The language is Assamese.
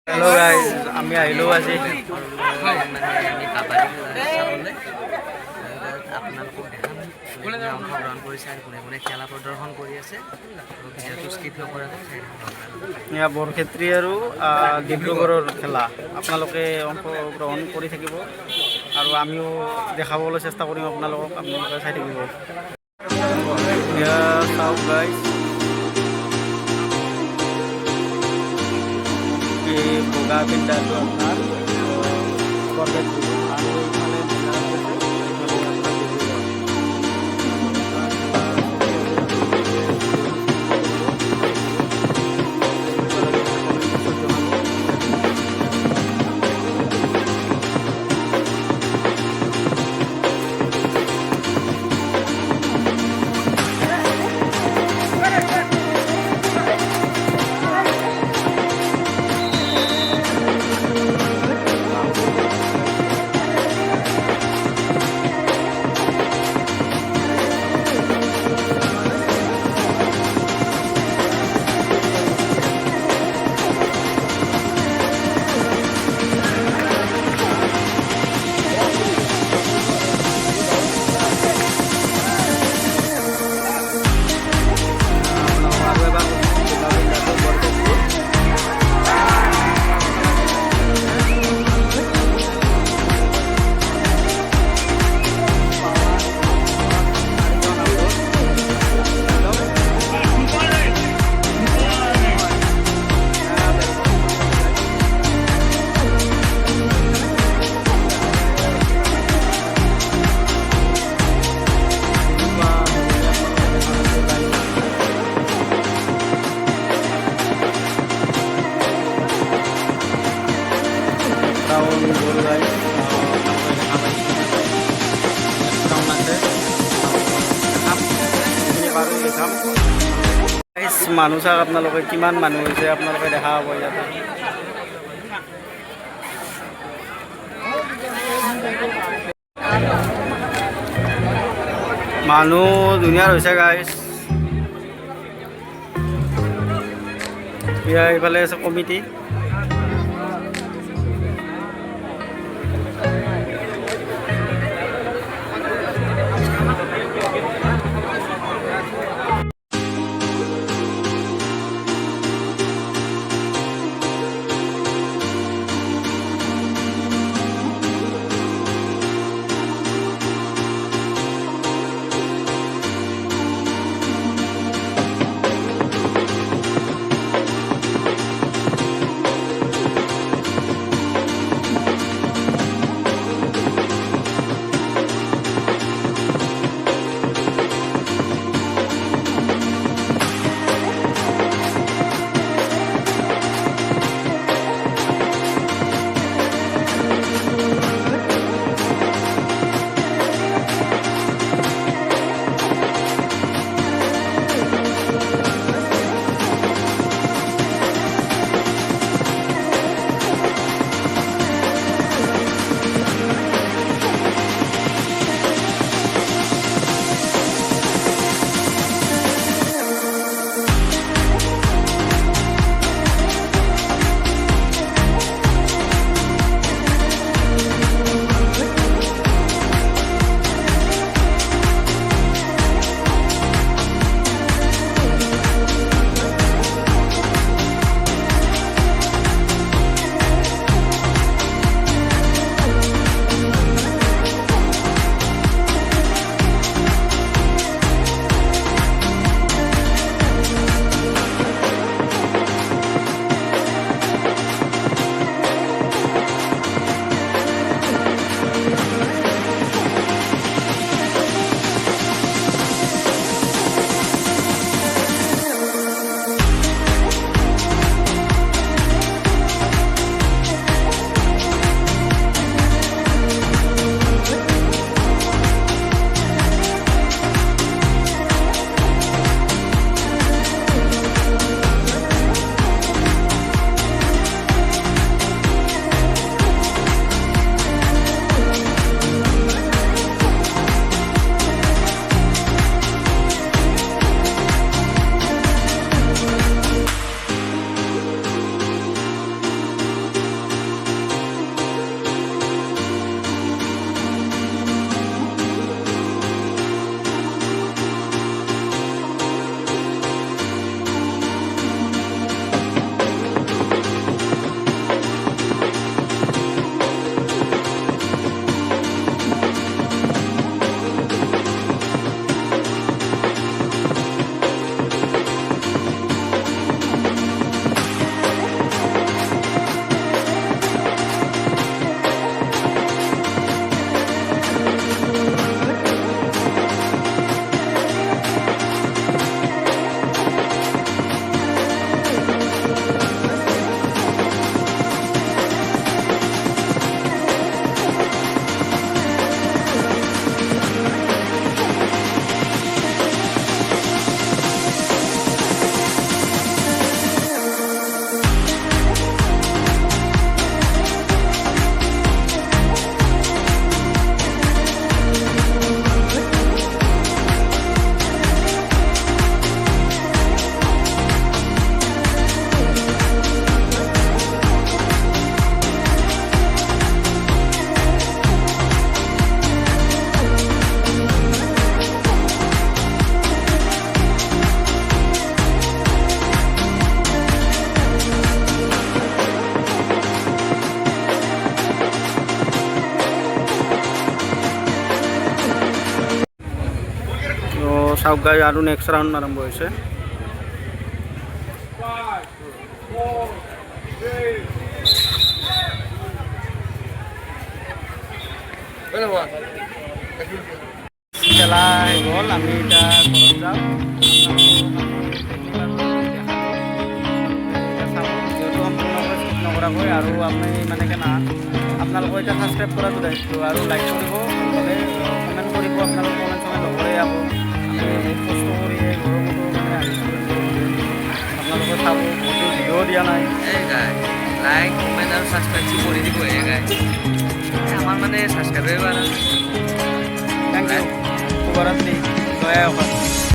हेलो गाइस আমি আহিলো আজি অংশগ্ৰহণ কৰিছে আৰু কোনে কোনে খেলা প্ৰদৰ্শন কৰি আছে ভিডিঅ'টো স্কিপ নকৰাকৈ এয়া বৰক্ষেত্ৰী আৰু ডিব্ৰুগড়ৰ খেলা আপোনালোকে অংশগ্ৰহণ কৰি থাকিব আৰু আমিও দেখাবলৈ চেষ্টা কৰিম আপোনালোকক আপোনালোকে চাই থাকিব এয়া চাওক গাইস বগা পিন্ধাটো আপোনাৰ বৰক্ষেত্ৰী আৰু এইফালে মানুহ চাওক আপোনালোকে কিমান মানুহ হৈছে আপোনালোকে দেখা পাব ইয়াতে মানুহ দুনিয়াৰ হৈছে গাইছ ইয়াৰ এইফালে আছে কমিটি চাওক গাই আৰু নেক্সট ৰাউণ্ড আৰম্ভ হৈছে। খেলা গ'ল, আমি এতিয়া ঘৰত যাম। যিহেতু সম্পূৰ্ণকৈ স্কিপ নকৰাকৈ আৰু আমি মানে কেনা আপোনালোকে এতিয়া ছাবস্ক্ৰাইব কৰাটো দায়িত্ব আৰু লাইক কৰিব, নহ'লে কমেণ্ট কৰিব। আপোনালোকে কমেণ্ট চমেণ্ট নকৰে আকৌ আমি বহুত কষ্ট কৰি গৰমতো মানে আহিছোঁ। আপোনালোকে চাব, বহুতো ভিডিঅ' দিয়া নাই। লাইক কমেণ্ট আৰু ছাবস্ক্ৰাইব কৰি দিব আমাৰ মানে ছাবস্ক্ৰাইবে কৰা। থেংক ইউ, শুভৰাত্ৰি, জয় অসম।